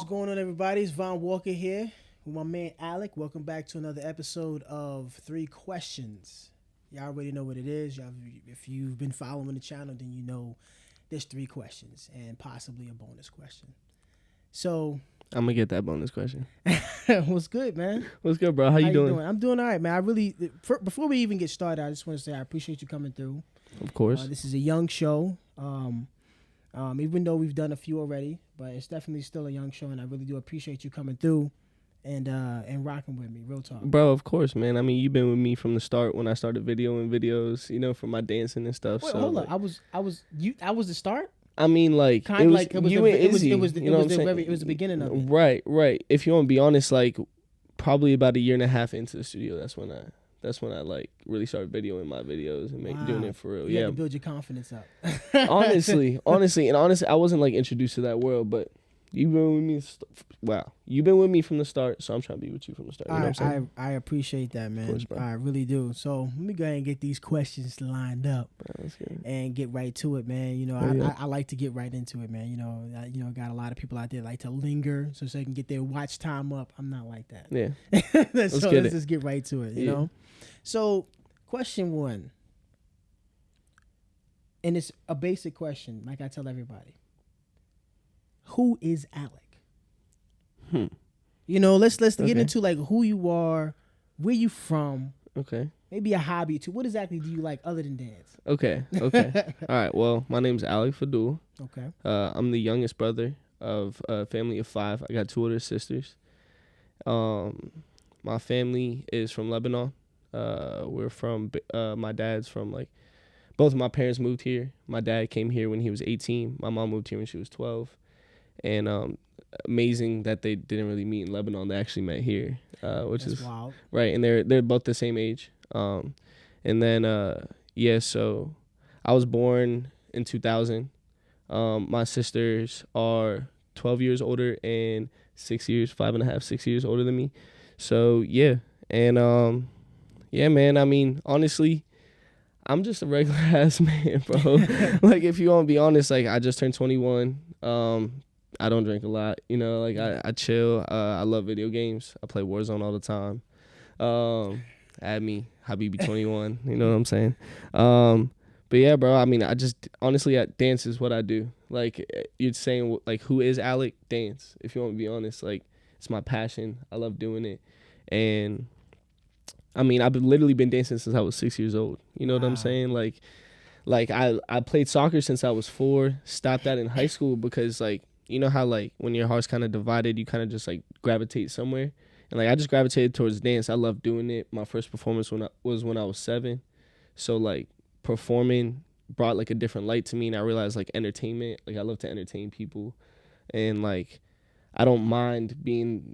going on, everybody? It's Von Walker here with my man Alec. Welcome back to another episode of Three Questions. Y'all already know what it is. If you've been following the channel, then you know there's three questions and possibly a bonus question. So I'm gonna get that bonus question. what's good, man? What's good, bro? How you doing? I'm doing all right, man. Before we even get started, I just want to say I appreciate you coming through. Of course. This is a young show. Even though we've done a few already, but it's definitely still a young show, and I really do appreciate you coming through and rocking with me. Real talk, bro. Of course, man. I mean, you've been with me from the start when I started videoing videos, for my dancing and stuff. Wait, so hold like, up. I was the start. I mean, like Kind of like it was you the, and it was Izzy, it was the, you it know was what I'm the saying? very it was the beginning of it. Right. If you want to be honest, like probably about a year and a half into the studio, that's when I like really started videoing my videos and doing it for real. You had to build your confidence up. honestly, I wasn't like introduced to that world, but you've been with me. You've been with me from the start, so I'm trying to be with you from the start. You know what I'm saying? I appreciate that, man. Of course, I really do. So let me go ahead and get these questions lined up and get right to it, man. I like to get right into it, man. Got a lot of people out there like to linger so they can get their watch time up. I'm not like that. Yeah. Let's just get right to it. You know. So, question one, and it's a basic question, like I tell everybody. Who is Alec? Let's get into like who you are, where you from. Okay. Maybe a hobby too. What exactly do you like other than dance? Okay. All right. Well, my name's Alec Faddoul. Okay. I'm the youngest brother of a family of 5. I got 2 older sisters. My family is from Lebanon. We're from, my dad's from both of my parents moved here. My dad came here when he was 18. My mom moved here when she was 12. And amazing that they didn't really meet in Lebanon. They actually met here, which That's is wild. Right. And they're both the same age. And then, so I was born in 2000. My sisters are 12 years older and 6 years older than me. So, yeah. And, man, I mean, honestly, I'm just a regular ass man, bro. Like, if you want to be honest, like, I just turned 21. I don't drink a lot, I chill. I love video games. I play Warzone all the time. Add me, Habibi21, you know what I'm saying? But yeah, bro, I mean, honestly, dance is what I do. Like, you're saying, like, who is Alec? Dance, if you want to be honest. Like, it's my passion. I love doing it. And I mean, I've literally been dancing since I was 6 years old. You know what I'm saying? Like I played soccer since I was 4. Stopped that in high school because, like, you know how, like, when your heart's kind of divided, you kind of just, like, gravitate somewhere. And, like, I just gravitated towards dance. I love doing it. My first performance was when I was 7. So, like, performing brought, like, a different light to me. And I realized, like, entertainment, like, I love to entertain people. And, like, I don't mind being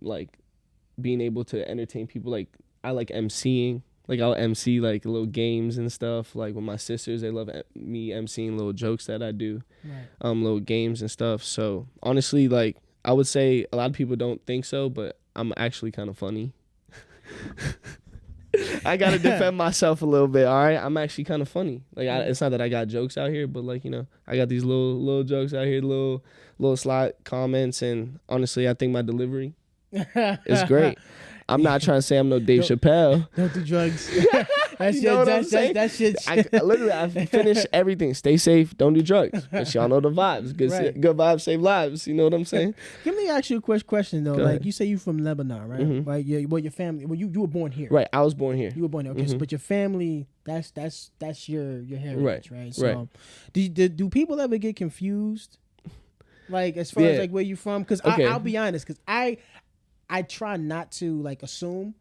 able to entertain people. Like, I like emceeing. Like, I'll MC, like, little games and stuff. Like, with my sisters, they love me emceeing little jokes that I do. Right. Little games and stuff. So, honestly, like, I would say a lot of people don't think so, but I'm actually kind of funny. I got to defend myself a little bit, all right? I'm actually kind of funny. Like, it's not that I got jokes out here, but, like, I got these little jokes out here, little sly comments, and honestly, I think my delivery is great. I'm not trying to say I'm no Dave Chappelle. Don't do drugs. That's I finish everything. Stay safe. Don't do drugs. But y'all know the vibes. Good vibes save lives. You know what I'm saying? Let me ask you a quick question though. Go like ahead. You say you from Lebanon, right? Mm-hmm. Right. Yeah. Well, your family. Well, you were born here. Right. I was born here. You were born here. Okay. Mm-hmm. But your family. That's your heritage, right? So, right. Do people ever get confused? Like, as far as like where you from? Because I'll be honest. Because I try not to like assume,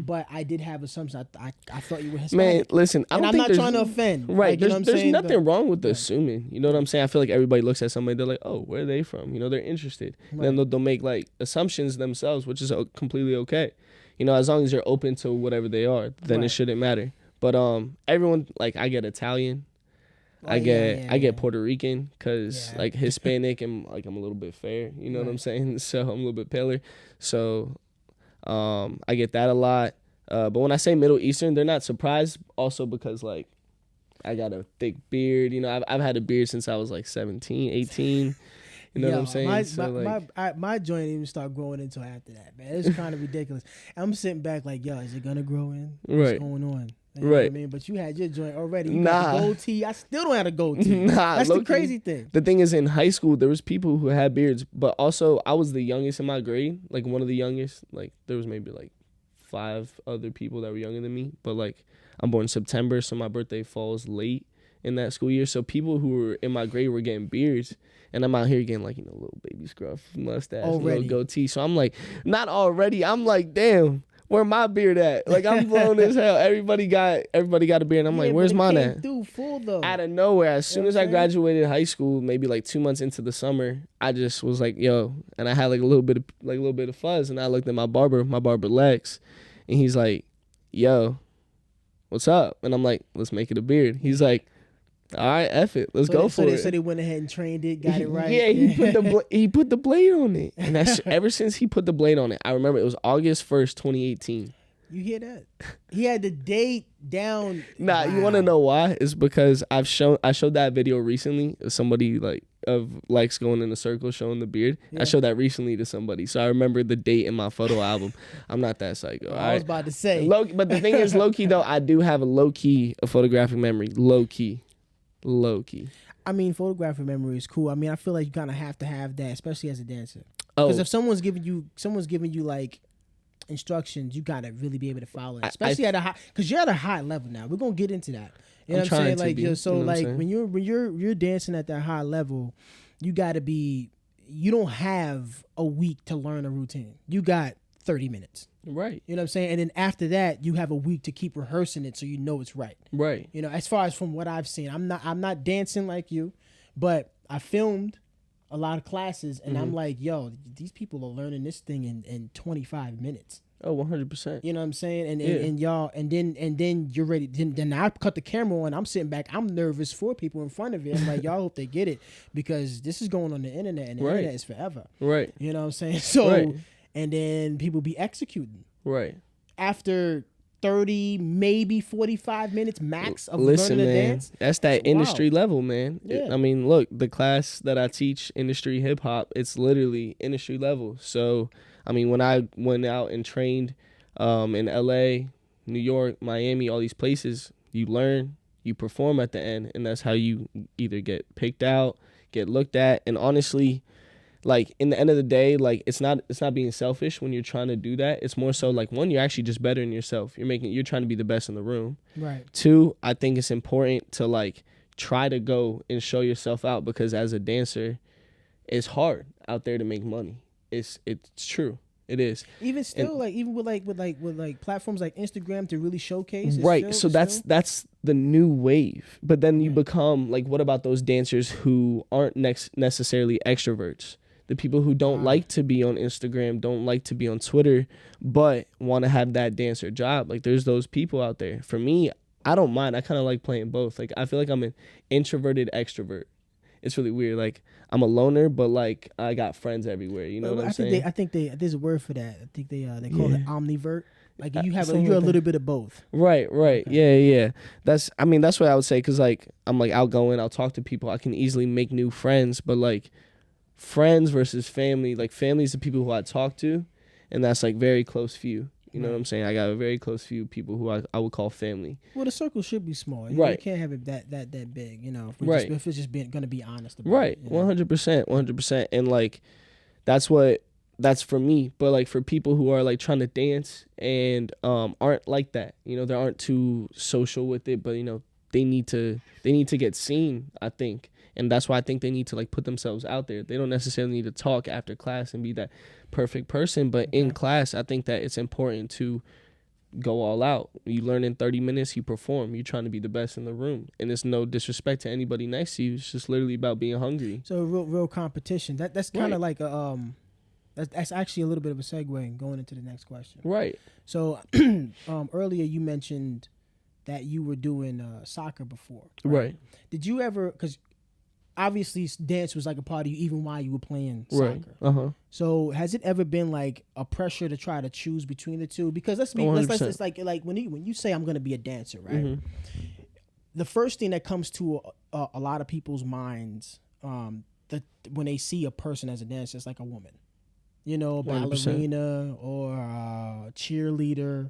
but I did have assumptions. I thought you were Hispanic. Man, listen, I'm not trying to offend. Right, like, there's nothing wrong with assuming. You know what I'm saying? I feel like everybody looks at somebody, they're like, oh, where are they from? They're interested. Right. And then they'll make like assumptions themselves, which is completely okay. As long as you're open to whatever they are, then it shouldn't matter. But everyone, like, I get Italian. I get Puerto Rican because like Hispanic and like I'm a little bit fair, you know what I'm saying? So I'm a little bit paler. So I get that a lot. But when I say Middle Eastern, they're not surprised also because like I got a thick beard. I've had a beard since I was like 17, 18. You know what I'm saying? My joint didn't even start growing until after that, man. It's kind of ridiculous. I'm sitting back like, yo, is it gonna grow in? What's going on? You know what I mean? But you had your joint already. You got the goatee. I still don't have a goatee. That's the crazy thing. The thing is, in high school, there was people who had beards, but also I was the youngest in my grade, like one of the youngest. Like there was maybe like 5 other people that were younger than me, but like I'm born in September, so my birthday falls late in that school year. So people who were in my grade were getting beards, and I'm out here getting like, little baby scruff, mustache, little goatee. So I'm like, not already. I'm like, damn. Where my beard at? Like I'm blown as hell. Everybody got a beard. And I'm like, where's mine at? Through full though. Out of nowhere, as soon as I graduated high school, maybe like 2 months into the summer, I just was like, yo, and I had like a little bit of fuzz, and I looked at my barber Lex, and he's like, yo, what's up? And I'm like, let's make it a beard. He's like, all right, F it, let's go for it. So they went ahead and trained it, got it right. Yeah, he put the blade on it, and that's ever since he put the blade on it. I remember it was August 1st, 2018. You hear that? He had the date down. Nah, wow. You want to know why? It's because I showed that video recently of somebody of Lex going in a circle showing the beard. Yeah. I showed that recently to somebody, so I remember the date in my photo album. I'm not that psycho. I was about to say. But the thing is, low key though, I do have a photographic memory. Low key. I mean, photographic memory is cool. I mean, I feel like you kind of have to have that, especially as a dancer. Because if someone's giving you like instructions, you gotta really be able to follow it, especially at a high. Because you're at a high level now. We're gonna get into that. You know what I'm saying? Like, so like when you're dancing at that high level, you gotta be. You don't have a week to learn a routine. You got 30 minutes. Right. You know what I'm saying? And then after that, you have a week to keep rehearsing it so you know it's right. Right. You know, as far as from what I've seen, I'm not dancing like you, but I filmed a lot of classes, and I'm like, yo, these people are learning this thing in 25 minutes. Oh, 100%. You know what I'm saying? And y'all, and then you're ready. Then I cut the camera on. I'm sitting back. I'm nervous for people in front of it. I'm like, y'all hope they get it, because this is going on the internet, and the internet is forever. Right. You know what I'm saying? So, and then people be executing. Right. After 30, maybe 45 minutes max of learning to dance. That's that industry level, man. Yeah. I mean, look, the class that I teach, industry hip hop, it's literally industry level. So, I mean, when I went out and trained in LA, New York, Miami, all these places, you learn, you perform at the end, and that's how you either get picked out, get looked at, and honestly, like in the end of the day, like it's not being selfish when you're trying to do that. It's more so like, one, you're actually just bettering yourself. You're trying to be the best in the room. Right. 2, I think it's important to like try to go and show yourself out, because as a dancer, it's hard out there to make money. It's true. It is. Even still, like even with platforms like Instagram to really showcase. Right. So that's the new wave. But then you become like, what about those dancers who aren't necessarily extroverts? The people who don't like to be on Instagram, don't like to be on Twitter, but want to have that dancer job. Like there's those people out there. For me, I don't mind. I kind of like playing both. Like I feel like I'm an introverted extrovert. It's really weird. Like I'm a loner, but like I got friends everywhere. You know what I'm saying? I think there's a word for that. I think they call it omnivert. Like you're a little bit of both. Right. Okay. Yeah. That's what I would say. Cause like I'm like outgoing. I'll talk to people. I can easily make new friends. But like friends versus family. Like family is the people who I talk to, and that's like very close few. You know what I'm saying? I got a very close few people who I would call family. Well, the circle should be small. Right. You can't have it that big, you know. If it's just going to be honest about it. Right. 100%. And like, that's for me. But like for people who are like trying to dance and aren't like that, you know, they aren't too social with it, but you know, they need to get seen, I think. And that's why I think they need to like put themselves out there. They don't necessarily need to talk after class and be that perfect person, but in class, I think that it's important to go all out. You learn in 30 minutes, you perform. You're trying to be the best in the room. And it's no disrespect to anybody next to you. It's just literally about being hungry. So real competition. That's kind of like a that's actually a little bit of a segue going into the next question. Right. So earlier you mentioned that you were doing soccer before. Right. Did you ever, because obviously dance was like a part of you even while you were playing soccer. Right. So has it ever been like a pressure to try to choose between the two? Because let's like when you say I'm going to be a dancer, right? The first thing that comes to a lot of people's minds when they see a person as a dancer, it's like a woman. You know, 100%. ballerina or cheerleader,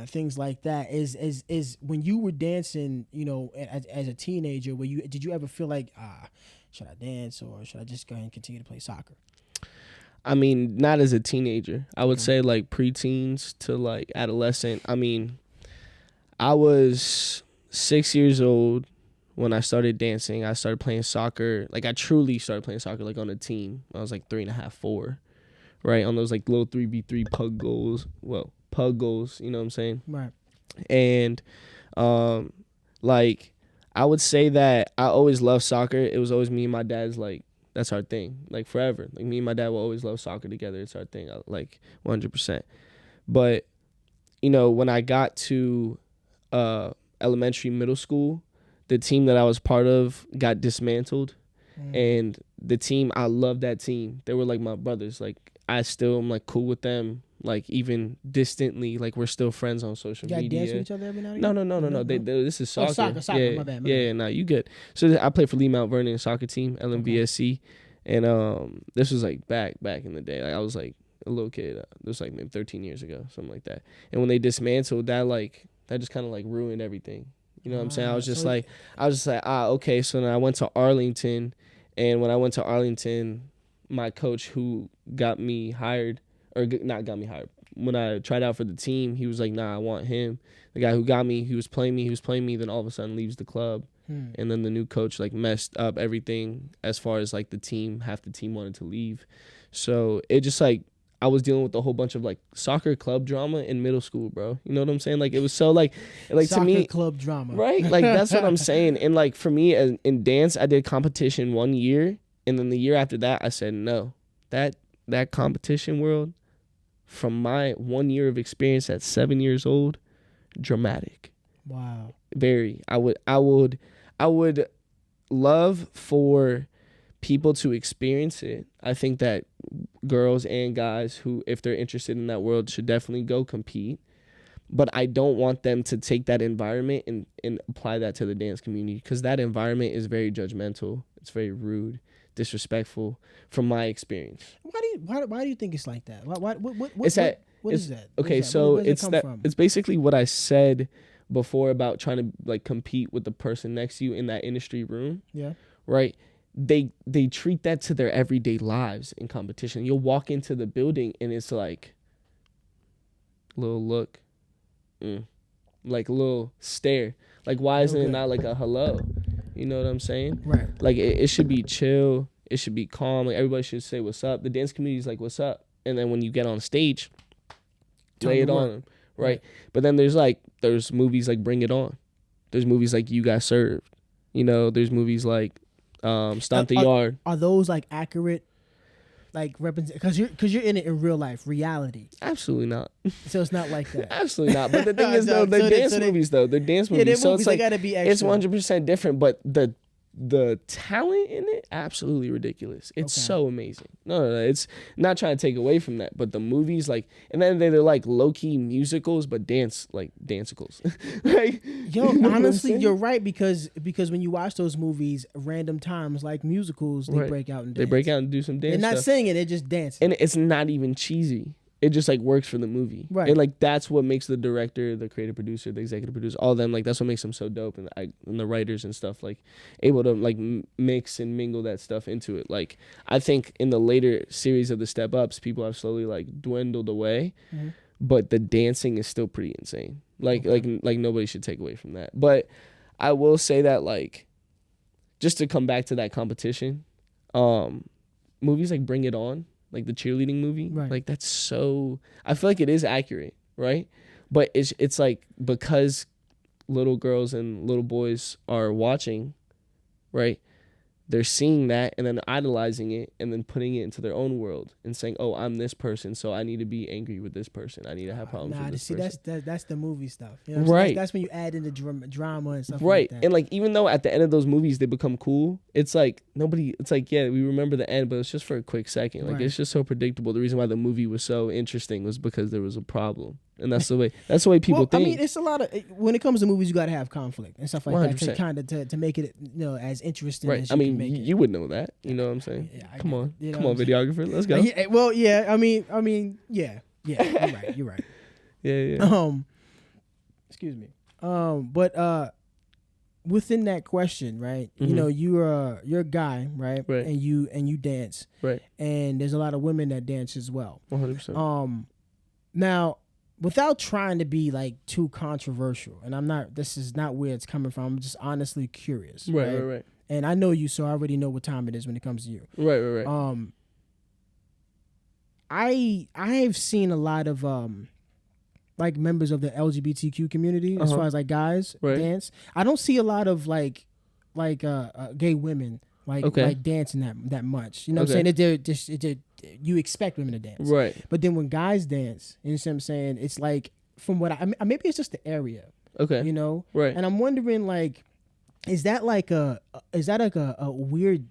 things like that. Is when you were dancing, you know, as a teenager, did you ever feel like, should I dance or should I just go ahead and continue to play soccer? I mean, not as a teenager. I would say like preteens to like adolescent. I mean, I was 6 years old when I started dancing. I started playing soccer. Like, I truly started playing soccer, like, on a team. I was, like, 3.5, 4, right? On those, like, little 3v3 pug goals. Well, pug goals, you know what I'm saying? Right. And, like, I would say that I always loved soccer. It was always me and my dad's, like, that's our thing. Like, forever. Like, me and my dad will always love soccer together. It's our thing, like, 100%. But, you know, when I got to elementary, middle school, the team that I was part of got dismantled. And the team, I love that team. They were like my brothers. Like, I still am like cool with them. Like, even distantly, like, we're still friends on social media. You guys dance with each other every now and again? No. This is soccer. Soccer. Yeah, My bad. Yeah, no, you good. So I played for Lee Mount Vernon soccer team, LMVSC. And this was like back in the day. Like, I was like a little kid. This was like maybe 13 years ago, something like that. And when they dismantled that, like, that just kind of like ruined everything. You know what I'm saying? I was just like, okay. So then I went to Arlington, and when I went to Arlington, my coach who got me hired, or not got me hired, when I tried out for the team, he was like, nah, I want him. The guy who got me, he was playing me, then all of a sudden leaves the club. And then the new coach like messed up everything as far as like the team, half the team wanted to leave. So it just like, I was dealing with a whole bunch of like soccer club drama in middle school, bro. You know what I'm saying? Like, it was so like soccer to me, club drama, right? Like, that's what I'm saying. And like, for me in dance, I did competition 1 year, and then the year after that, I said no. That competition world, from my 1 year of experience at 7 years old, dramatic. Wow. Very. I would love for people to experience it. I think that girls and guys who, if they're interested in that world, should definitely go compete. But I don't want them to take that environment and apply that to the dance community, because that environment is very judgmental. It's very rude, disrespectful, from my experience. Why do you think it's like that? What is that? Okay, so it's basically what I said before about trying to like compete with the person next to you in that industry room. Yeah. Right? They treat that to their everyday lives in competition. You'll walk into the building and it's like little look, like a little stare. Like, why isn't it not like a hello? You know what I'm saying? Right. Like, it should be chill. It should be calm. Like, everybody should say what's up. The dance community is like, what's up? And then when you get on stage, lay it on them. Right. But then there's movies like Bring It On. There's movies like You Got Served. You know, there's movies like Stomp the Yard. Are those like accurate, like represent? Because you're in it in real life, reality. Absolutely not. So it's not like that. Absolutely not. But the thing is, though, they're dance movies. They're dance movies. Yeah, so movies, it's like, they gotta be extra. It's 100% different. But the talent in it, absolutely ridiculous. It's so amazing. No, it's not trying to take away from that, but the movies, like, and then they're like low-key musicals, but dancicals. Like, yo, honestly, you're right, because when you watch those movies, random times like musicals, they break out and dance. They break out and do some dance. They're not singing, they're just dancing. And it's not even cheesy. It just like works for the movie, right? And like, that's what makes the director, the creative producer, the executive producer, all of them, like, that's what makes them so dope, and the writers and stuff, like, able to like mix and mingle that stuff into it. Like, I think in the later series of the Step Ups, people have slowly like dwindled away, but the dancing is still pretty insane. Like nobody should take away from that. But I will say that, like, just to come back to that competition, movies like Bring It On, like the cheerleading movie, like, that's so, I feel like it is accurate, right? But it's like, because little girls and little boys are watching, right? They're seeing that and then idolizing it and then putting it into their own world and saying, oh, I'm this person, so I need to be angry with this person. I need to have problems with this person. That's the movie stuff. You know what I'm saying? That's when you add in the drama and stuff like that. And like, even though at the end of those movies they become cool, it's like it's like, yeah, we remember the end, but it's just for a quick second. Like, it's just so predictable. The reason why the movie was so interesting was because there was a problem. And that's the way people think. I mean, it's a lot of when it comes to movies, you got to have conflict and stuff like 100%. That to kind of to make it as interesting. Right. As I mean, can make you would know that. You know what I'm saying? Yeah, come on, videographer, let's go. Yeah. I mean, yeah. You're right. Yeah. Excuse me. But within that question, right? Mm-hmm. You're a guy, right? Right. And you dance, right? And there's a lot of women that dance as well. 100%. Now, without trying to be like too controversial, and I'm not. This is not where it's coming from. I'm just honestly curious. Right. And I know you, so I already know what time it is when it comes to you. Right. I've seen a lot of like members of the LGBTQ community as far as like guys dance. I don't see a lot of like gay women like dancing that much. You know what I'm saying? You expect women to dance, right? But then when guys dance, you know what I'm saying? It's like from what maybe it's just the area, okay, right? And I'm wondering like, is that like a weird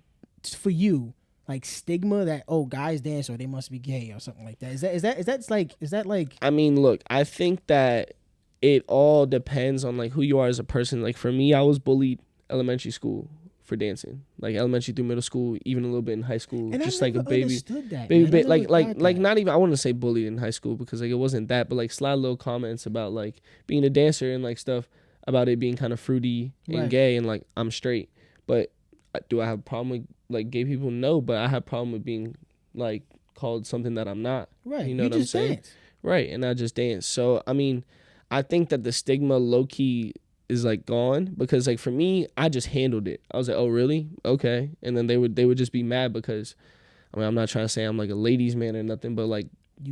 for you? Like stigma that guys dance or they must be gay or something like that. Is that like I mean, look, I think that it all depends on like who you are as a person. Like for me, I was bullied elementary school for dancing, like elementary through middle school, even a little bit in high school, and just I like a baby bit, like not even I wouldn't say bullied in high school because like it wasn't that, but like sly little comments about like being a dancer and like stuff about it being kind of fruity and gay and like I'm straight, but do I have a problem with like gay people? No, but I have a problem with being like called something that I'm not. Right. You know what I'm saying? Dance. Right. And I just dance. So I mean, I think that the stigma low key is like gone because like for me, I just handled it. I was like, oh really? Okay. And then they would just be mad because I mean I'm not trying to say I'm like a ladies' man or nothing, but like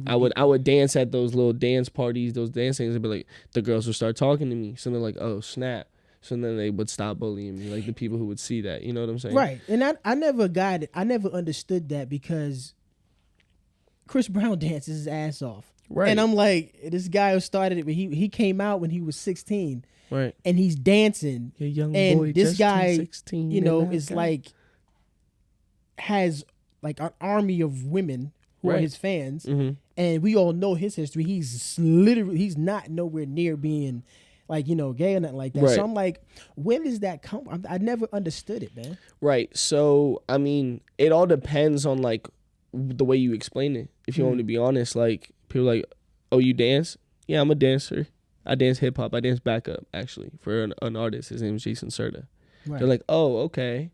I would dance at those little dance parties, those dance things, and be like the girls would start talking to me. So they're like, oh snap. So then they would stop bullying me, like the people who would see that. You know what I'm saying? Right. And I never got it. I never understood that because Chris Brown dances his ass off. Right. And I'm like, this guy who started it, he came out when he was 16. Right. And he's dancing. A young and boy this just guy, 16, is like, has like an army of women who are his fans. Mm-hmm. And we all know his history. He's not nowhere near being like, gay or nothing like that. Right. So I'm like, where does that come from? I never understood it, man. Right. So, I mean, it all depends on, like, the way you explain it. If you want me to be honest, like, people are like, oh, you dance? Yeah, I'm a dancer. I dance hip-hop. I dance backup, actually, for an artist. His name is Jason Serta. Right. They're like, oh, okay.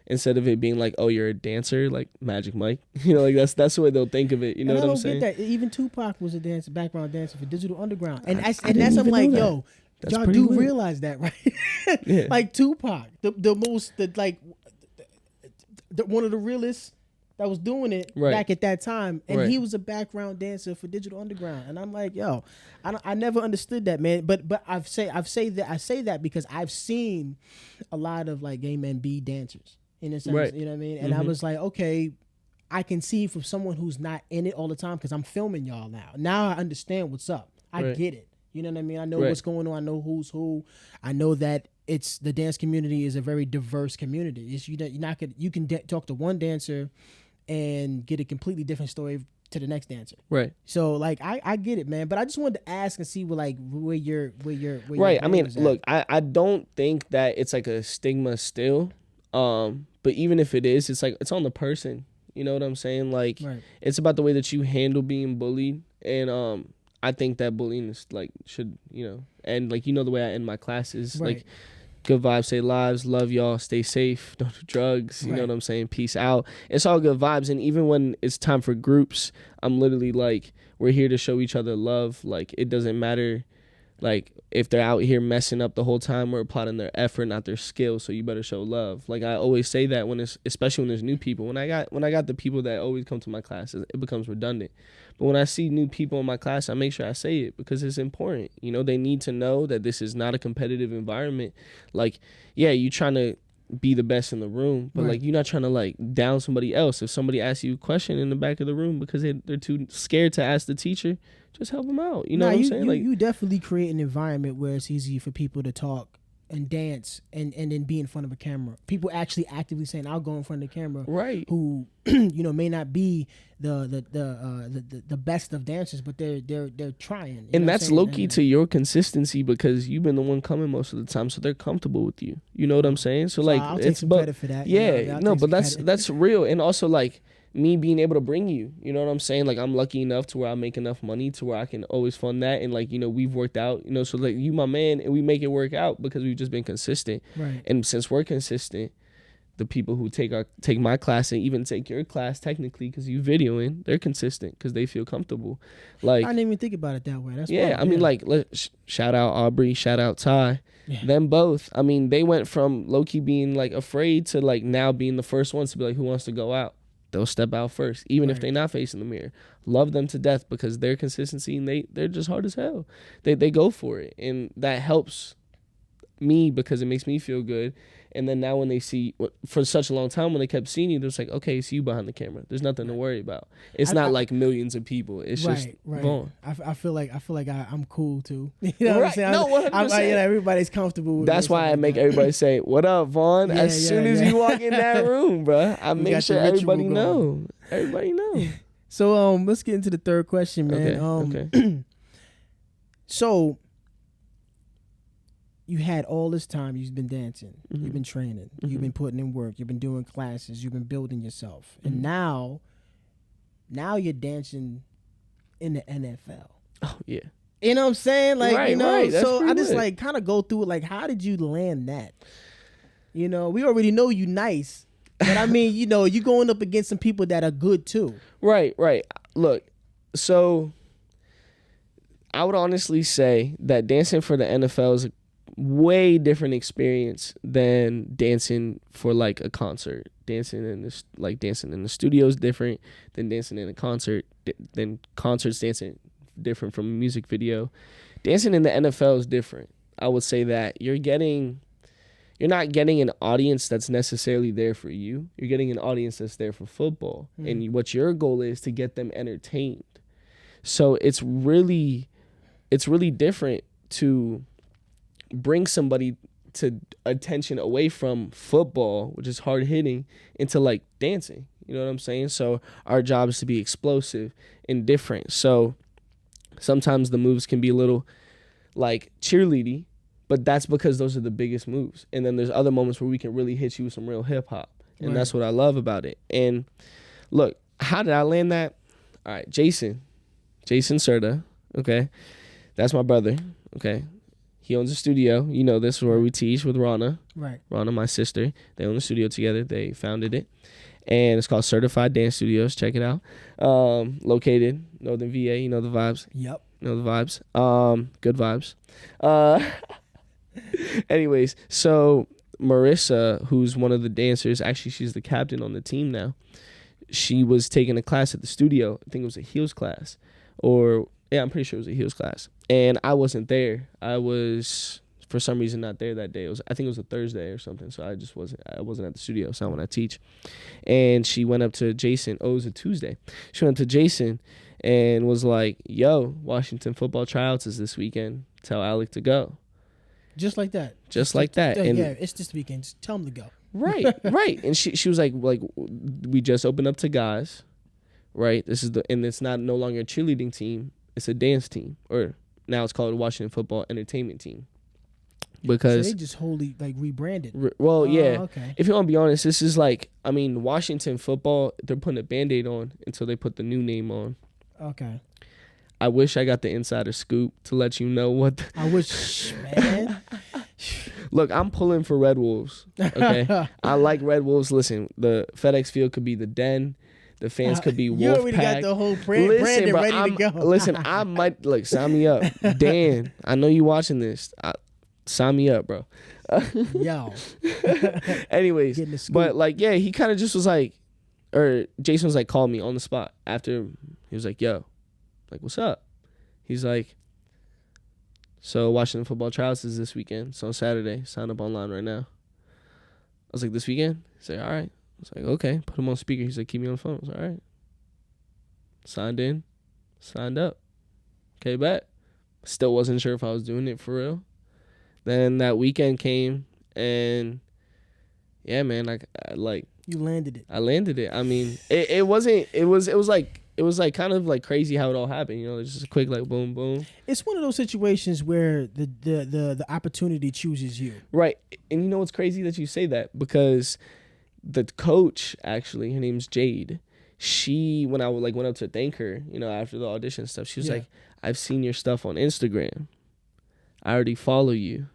Instead of it being like, oh, you're a dancer, like Magic Mike. Like, that's the way they'll think of it. You know what I'm saying? I don't get that. Even Tupac was a background dancer for Digital Underground. And that's I'm like, yo, that's y'all do lit. Realize that, right? Yeah. Like Tupac, one of the realest that was doing it back at that time, and he was a background dancer for Digital Underground. And I'm like, yo, I never understood that, man. But I say that because I've seen a lot of like gay men be dancers in a sense, you know what I mean? And I was like, okay, I can see from someone who's not in it all the time because I'm filming y'all now. Now I understand what's up. I get it. You know what I mean? I know what's going on. I know who's who. I know that the dance community is a very diverse community. You can talk to one dancer and get a completely different story to the next dancer. Right. So like I get it, man. But I just wanted to ask and see where your right. I mean, look, I don't think that it's like a stigma still. But even if it is, it's like it's on the person. You know what I'm saying? Like it's about the way that you handle being bullied. And I think that bullying is like should, and like the way I end my classes, like good vibes, stay lives, love y'all, stay safe, don't do drugs, you know what I'm saying? Peace out. It's all good vibes. And even when it's time for groups, I'm literally like, we're here to show each other love. Like it doesn't matter like if they're out here messing up the whole time, we're applauding their effort, not their skill. So you better show love. Like I always say that especially when there's new people. When I got the people that always come to my classes, it becomes redundant. But when I see new people in my class, I make sure I say it because it's important. They need to know that this is not a competitive environment. Like, yeah, you trying to be the best in the room, but like you're not trying to like down somebody else. If somebody asks you a question in the back of the room because they're too scared to ask the teacher, just help them out. You know what I'm saying? You definitely create an environment where it's easy for people to talk and dance and then be in front of a camera. People actually actively saying, "I'll go in front of the camera." Right. Who may not be the best of dancers, but they're trying. And that's low key to your consistency because you've been the one coming most of the time, so they're comfortable with you. You know what I'm saying? So like, I'll take some credit for that. Yeah, no, but that's real, and also like me being able to bring you. You know what I'm saying? Like I'm lucky enough to where I make enough money to where I can always fund that, and like we've worked out. So like you my man, and we make it work out because we've just been consistent. Right. And since we're consistent, the people who take my class and even take your class technically because you videoing, they're consistent because they feel comfortable. Like I didn't even think about it that way. That's I mean, like shout out Aubrey, shout out Ty. Yeah. Them both. I mean, they went from low key being like afraid to like now being the first ones to be like, who wants to go out? They'll step out first, even if they're not facing the mirror. Love them to death because their consistency and they're just hard as hell. They go for it, and that helps me because it makes me feel good. And then now when they see, for such a long time, when they kept seeing you, they're just like, okay, it's you behind the camera. There's nothing to worry about. It's not like millions of people. It's just Vaughn. I feel like I'm cool too. You know what I'm saying? No, 100%. Everybody's comfortable with That's why I make everybody say, what up, Vaughn? As soon as you walk in that room, bro, I make sure everybody know. Everybody know. So let's get into the third question, man. Okay. So you had all this time, you've been dancing, you've been training, you've been putting in work, you've been doing classes, you've been building yourself. And now you're dancing in the NFL. Oh, yeah. You know what I'm saying? Like, right. So I just like kind of go through it. Like, how did you land that? We already know you nice. But I mean, you going up against some people that are good too. Right. Look, so I would honestly say that dancing for the NFL is a way different experience than dancing for like a concert. Dancing in the studio is different than dancing in a concert. Then concerts dancing different from a music video. Dancing in the NFL is different. I would say that you're not getting an audience that's necessarily there for you. You're getting an audience that's there for football, and what your goal is to get them entertained. So it's really different to bring somebody to attention away from football, which is hard hitting, into like dancing. You know what I'm saying? So our job is to be explosive and different. So sometimes the moves can be a little like cheerleady, but that's because those are the biggest moves. And then there's other moments where we can really hit you with some real hip hop. And that's what I love about it. And look, how did I land that? All right, Jason Serta, okay? That's my brother, okay? He owns a studio. This is where we teach with Rana. Right. Rana, my sister. They own a studio together. They founded it. And it's called Certified Dance Studios. Check it out. Located Northern VA. You know the vibes. Yep. You know the vibes. Good vibes. Anyways, so Marissa, who's one of the dancers, actually she's the captain on the team now. She was taking a class at the studio. I think it was a heels class. I'm pretty sure it was a heels class. And I wasn't there. I was, for some reason, not there that day. I think it was a Thursday or something. So I wasn't at the studio. It's not when I teach. And she went up to Jason. Oh, it was a Tuesday. She went to Jason and was like, yo, Washington football tryouts is this weekend. Tell Alec to go. Just like that. Just like that. And it's this weekend. Just tell him to go. Right. And she was like, we just opened up to guys. Right. And it's no longer a cheerleading team. It's a dance team, or now it's called Washington Football Entertainment Team. Because so they just wholly like rebranded. Yeah. Okay. If you want to be honest, this is like, Washington Football, they're putting a Band-Aid on until they put the new name on. Okay. I wish I got the insider scoop to let you know what. I wish, man. Look, I'm pulling for Red Wolves. Okay. I like Red Wolves. Listen, the FedEx Field could be the Den. The fans could be Wolfpack. You already got the whole brand bro, ready to go. Listen, I might sign me up. Dan, I know you watching this. Sign me up, bro. Yo. Anyways, but he kind of just was like, or Jason was like, called me on the spot after. He was like, yo, like, what's up? He's like, so Washington football tryouts is this weekend. So on Saturday, sign up online right now. I was like, this weekend? He's like, all right. I was like, okay. Put him on speaker. He's like, keep me on the phone. I was like, all right. Signed in. Signed up. Okay, bet. Still wasn't sure if I was doing it for real. Then that weekend came, and yeah, man, like You landed it. I landed it. I mean, it wasn't. It was like kind of like crazy how it all happened. You know, it's just a quick like boom, boom. It's one of those situations where the opportunity chooses you. Right, and you know what's crazy that you say that, because the coach, actually, her name's Jade. She, when I like went up to thank her, you know, after the audition stuff, she was like, "I've seen your stuff on Instagram. I already follow you."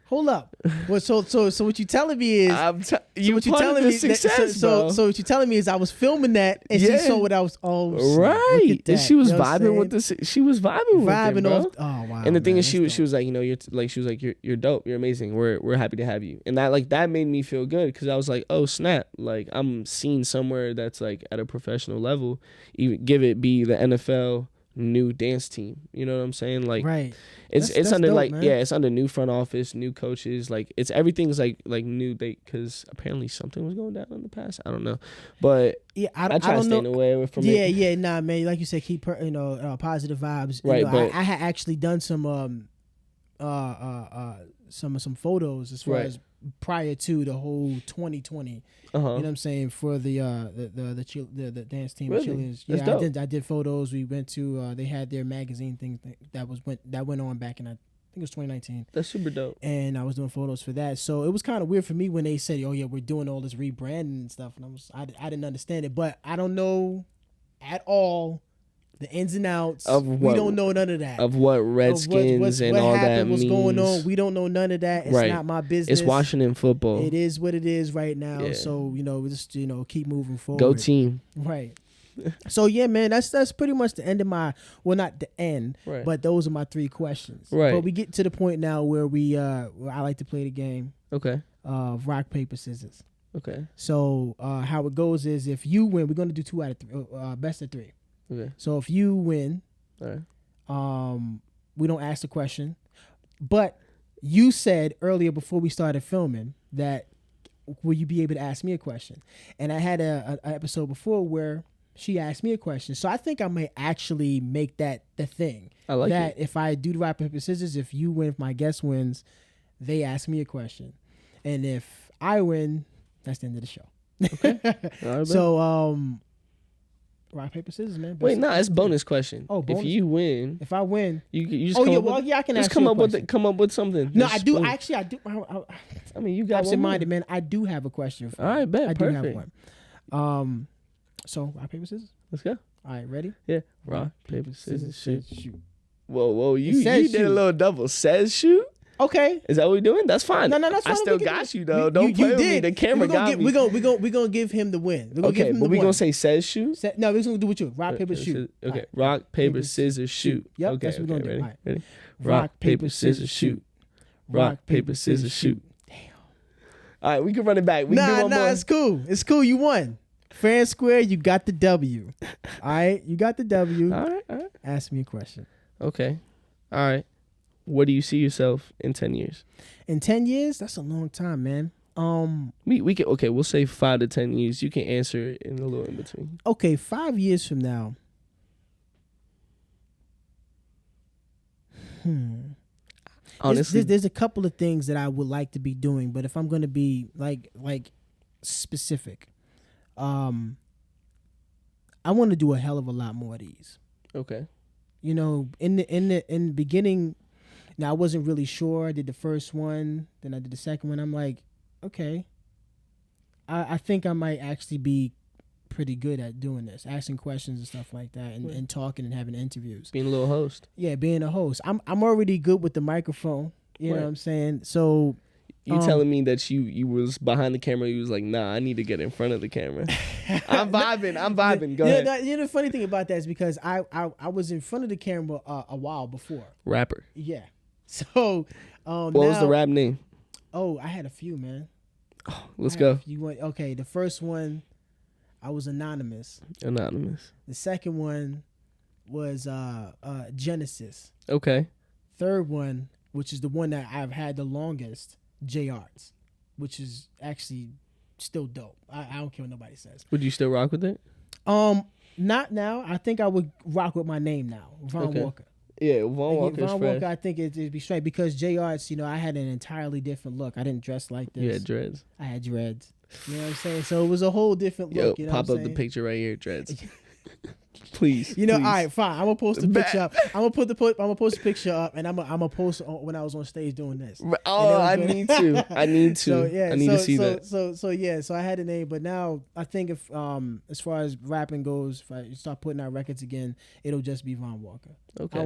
Hold up. Well, so what you telling me is you what you part telling of the me success, so bro. so what you telling me is I was filming that and she saw what I was right, and she was vibing with this. She was vibing with it, bro. off. Oh wow! And the thing man, is, she was like, you know, you're dope, you're amazing. We're happy to have you. And that made me feel good, because I was like, oh snap, like I'm seen somewhere that's like at a professional level, even be the NFL new dance team. You know what I'm saying? Like, right. It's under dope, like, man. yeah, it's under new front office, new coaches. Like, everything's like new. Because apparently something was going down in the past. I don't know, but yeah, I try to stay away from it. Yeah, nah, man. Like you said, keep positive vibes. Right, you know, but I had actually done some some photos as far as prior to the whole 2020. You know what I'm saying, for the dance team, really? Chileans. That's Yeah, dope. I did photos. We went to they had their magazine thing that went on back in, I think it was 2019. That's super dope. And I was doing photos for that. So it was kind of weird for me when they said, "Oh yeah, we're doing all this rebranding and stuff." And I didn't understand it, but I don't know at all the ins and outs of we don't know none of that. Of what Redskins and all that means. What's going on? We don't know none of that. It's not my business. It's Washington football. It is what it is right now. Yeah. So we just keep moving forward. Go team. Right. So yeah, man, that's pretty much the end of my, well, not the end, but those are my 3 questions. Right. But we get to the point now where where I like to play the game. Okay. Of rock, paper, scissors. Okay. So how it goes is, if you win, we're gonna do 2 out of 3, best of 3. Okay. So if you win, all right, we don't ask the question. But you said earlier before we started filming that, will you be able to ask me a question? And I had a episode before where she asked me a question. So I think I might actually make that the thing. I like that. It. If I do the rock, paper, scissors, if you win, if my guest wins, they ask me a question. And if I win, that's the end of the show. Okay. All right, so rock, paper, scissors, man. Wait, no, it's bonus question. Oh, bonus? If you win, if I win, you just I can just ask come you a up question. with come up with something. No, Just I do. boom. Actually, I do. I mean, you got absent-minded, man. I do have a question for you. All right, bet. I Perfect. do have one. So rock, paper, scissors. Let's go. All right, ready? Yeah. Rock, paper, scissors, shoot. Whoa, you did shoot. a little double. Says shoot. Okay. Is that what we're doing? That's fine. No, that's fine. I still got you though. Don't play with me. The camera got me. We're gonna give him the win. Okay, but we're gonna say says shoot. No, we're gonna do with you. Rock, paper, shoot. Okay. Right. Rock, paper, scissors, shoot. Yep. Okay, That's what we're gonna do. ready? All right. Ready? Rock, paper, scissors, shoot. Rock, paper, scissors, shoot. Damn. All right, we can run it back. We can do one more. It's cool. It's cool. You won. Fair and square. You got the W. All right, you got the W. All right. Ask me a question. Okay. All right. Where do you see yourself in 10 years? In 10 years? That's a long time, man. We can, okay, we'll say 5 to 10 years. You can answer it in a little in between. Okay, 5 years from now. Honestly, there's a couple of things that I would like to be doing, but if I'm going to be like specific, I want to do a hell of a lot more of these. Okay. You know, in the beginning, now I wasn't really sure. I did the first one, then I did the second one. I'm like, okay, I think I might actually be pretty good at doing this, asking questions and stuff like that, and talking and having interviews. Being a little host. Yeah, being a host. I'm already good with the microphone. You know what I'm saying? So you telling me that you was behind the camera, you was like, nah, I need to get in front of the camera. I'm vibing. Go ahead. The funny thing about that is because I was in front of the camera a while before. Rapper. Yeah. So what was the rap name? Oh, I had a few, man. Oh, let's go. Okay, the first one, I was anonymous. The second one was Genesis. Okay. Third one, which is the one that I've had the longest, J Arts, which is actually still dope. I don't care what nobody says. Would you still rock with it? Not now. I think I would rock with my name now, Von Walker. Yeah, Von Walker's Von fresh. Walker, I think it'd be straight because JR's, I had an entirely different look. I didn't dress like this. You had dreads. I had dreads. You know what I'm saying? So it was a whole different look. Yo, You know pop what I'm up the saying? picture right here, dreads. Please. All please. right, fine. I'm gonna post the picture up. I'm gonna post the picture up, and I'm gonna post when I was on stage doing this. Oh, I need to. I need to. So yeah, I need to see that. So I had a name, but now I think if as far as rapping goes, if I start putting out records again, it'll just be Von Walker. Okay.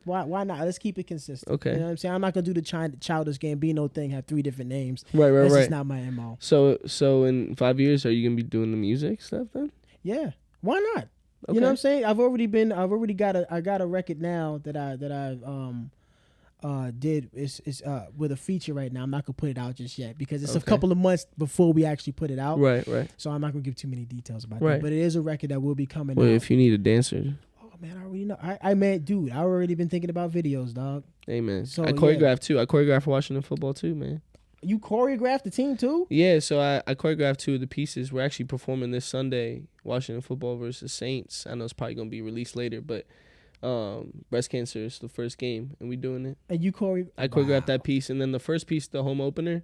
Why not? Let's keep it consistent. Okay. You know what I'm saying? I'm not gonna do the Childish Gambino thing. Have 3 different names. Right. That's just not my MO. So in 5 years, are you gonna be doing the music stuff then? Yeah. Why not? Okay. You know what I'm saying? I got a record now that I did is with a feature right now. I'm not gonna put it out just yet because it's a couple of months before we actually put it out. Right. So I'm not gonna give too many details about Right. that. But it is a record that will be coming Well, out. if you need a dancer. Oh man, I already know. I mean, dude, I already been thinking about videos, dog. Hey man, So, I choreographed too. I choreographed for Washington football too, man. You choreographed the team too? Yeah, so I choreographed 2 of the pieces. We're actually performing this Sunday, Washington football versus Saints. I know it's probably gonna be released later, but breast cancer is the first game, and we doing it. And you I choreographed that piece, and then the first piece, the home opener,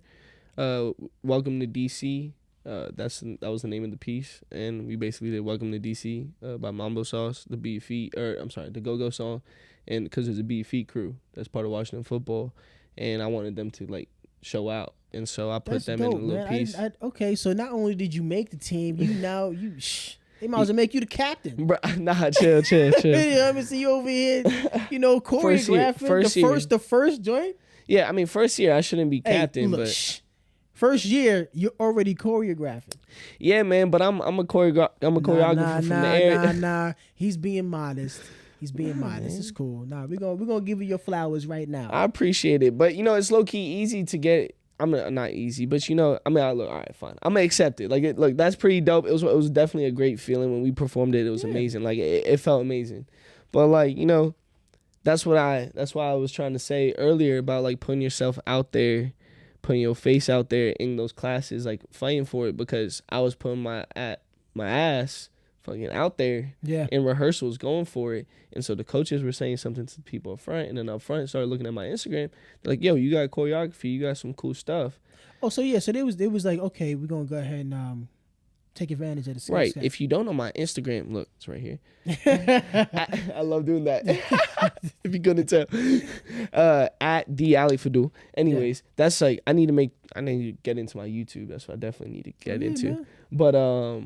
Welcome to DC. That was the name of the piece, and we basically did Welcome to DC by Mambo Sauce, the the Go-Go song, and because there's a Beat Feet crew that's part of Washington football, and I wanted them to like show out, and so I put them dope, in a little man. piece. Okay, so not only did you make the team, they might as well make you the captain. Bruh, nah, chill. I'm gonna see you over here, choreographing the first joint. Yeah, I mean, first year I shouldn't be captain, but first year you're already choreographing. Yeah, man, but I'm a choreographer from the air. Nah. He's being modest. Modest. It's cool. Nah, we're gonna give you your flowers right now. I appreciate it, but it's low key easy to get. Not easy, but look, all right, fine. I'm gonna accept it. Look, that's pretty dope. It was definitely a great feeling when we performed it. It was amazing. Like it felt amazing, but that's why I was trying to say earlier about like putting yourself out there, putting your face out there in those classes, like fighting for it, because I was putting my ass fucking out there in rehearsals, going for it. And so the coaches were saying something to the people up front, and then up front started looking at my Instagram. They're like, yo, you got choreography, you got some cool stuff. Oh, so yeah, so they was like, okay, we're gonna go ahead and take advantage of the right. stuff. If you don't know my Instagram, look, it's right here. I love doing that. If you're gonna tell. At the Alec Faddoul. Anyways, that's like I need to get into my YouTube. That's what I definitely need to get into. Man. But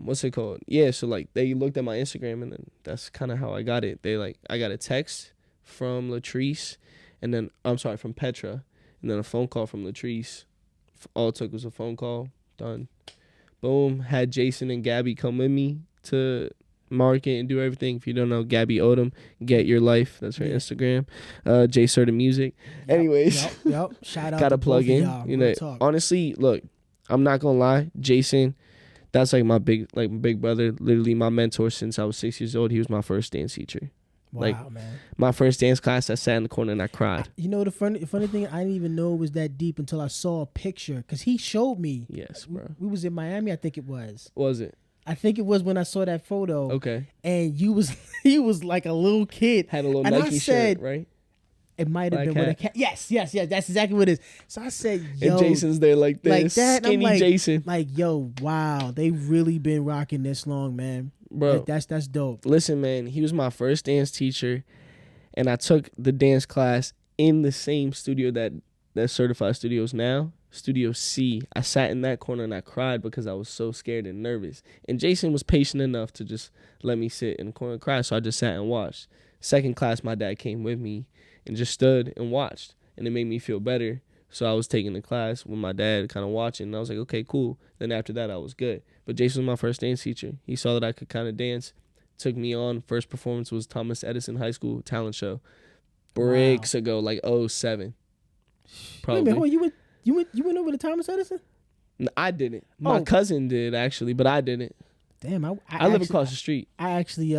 what's it called? Yeah, so like they looked at my Instagram, and then that's kind of how I got it. I got a text from Latrice, and then from Petra, and then a phone call from Latrice. All it took was a phone call. Done. Boom. Had Jason and Gabby come with me to market and do everything. If you don't know, Gabby Odom, Get Your Life. That's her Instagram. J Certain Music. Anyways. Yep. Shout out. Gotta to plug in. y'all. Honestly, look, I'm not gonna lie. Jason, that's like my big brother. Literally my mentor since I was 6 years old. He was my first dance teacher. Wow, man. My first dance class, I sat in the corner and I cried. The funny thing, I didn't even know it was that deep until I saw a picture, because he showed me. Yes, bro. We was in Miami, I think it was. Was it? I think it was when I saw that photo. Okay. And he was like a little kid. Had a little and Nike shirt, right? It might have been with a cat. Yes, that's exactly what it is. So I said, yo. And Jason's there like this. Like that. Skinny Jason. Like, yo, wow. They really been rocking this long, man. Bro. That's dope. Listen, man. He was my first dance teacher. And I took the dance class in the same studio that Certified Studios now, Studio C. I sat in that corner and I cried because I was so scared and nervous. And Jason was patient enough to just let me sit in the corner and cry, so I just sat and watched. Second class, my dad came with me and just stood and watched, and it made me feel better. So I was taking the class with my dad, kind of watching, and I was like, okay, cool. Then after that, I was good. But Jason was my first dance teacher. He saw that I could kind of dance. Took me on. First performance was Thomas Edison High School talent show. Bricks ago, like 07. Probably. Wait a minute, you went over to Thomas Edison? No, I didn't. My cousin did actually, but I didn't. Damn, I live across the street. I actually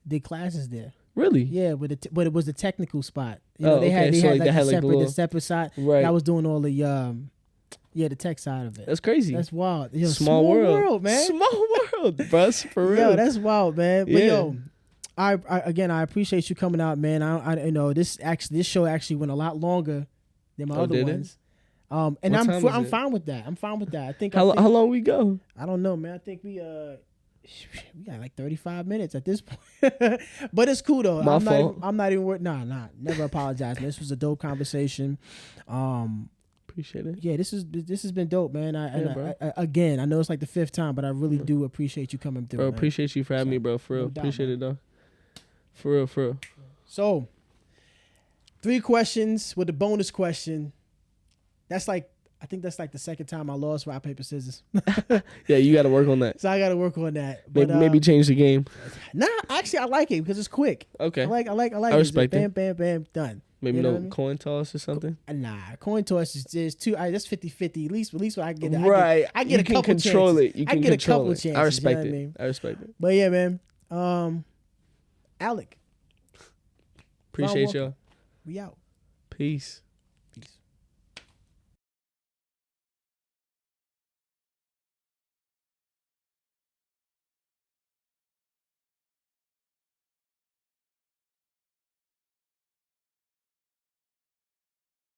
did classes there. Really? Yeah, but it was the technical spot. They had the separate side. Right. I was doing all the the tech side of it. That's crazy. That's wild. Small world, man. Small world, bro. For real. Yo, that's wild, man. But I appreciate you coming out, man. I you know this show actually went a lot longer than my other did it? ones. And What time is I'm it? fine with that. I'm fine with that. I think How long we go? I don't know, man. I think we got like 35 minutes at this point. But it's cool though. My fault. I'm not even worried. Nah. Never apologize, man. This was a dope conversation. Appreciate it. Yeah, this has been dope, man. Bro. Again, I know it's like the 5th time, but I really do appreciate you coming through. Bro, man. appreciate you for having me, bro. For real. No doubt, Appreciate man. it, though. For real. So, 3 questions with the bonus question. I think that's like the 2nd time I lost rock, paper, scissors. Yeah, you got to work on that. So I got to work on that. But, Maybe change the game. Nah, actually, I like it because it's quick. Okay. I like I respect it. it. Bam, done. Maybe You know no what I mean? coin toss or something. Nah, coin toss is too. That's 50-50. At least I get. Right. I get a couple control chances. it. You I can get a control couple it. chances. I respect you know it. what I mean? I respect it. But yeah, man. Alec, Appreciate Walker. y'all. We out. Peace.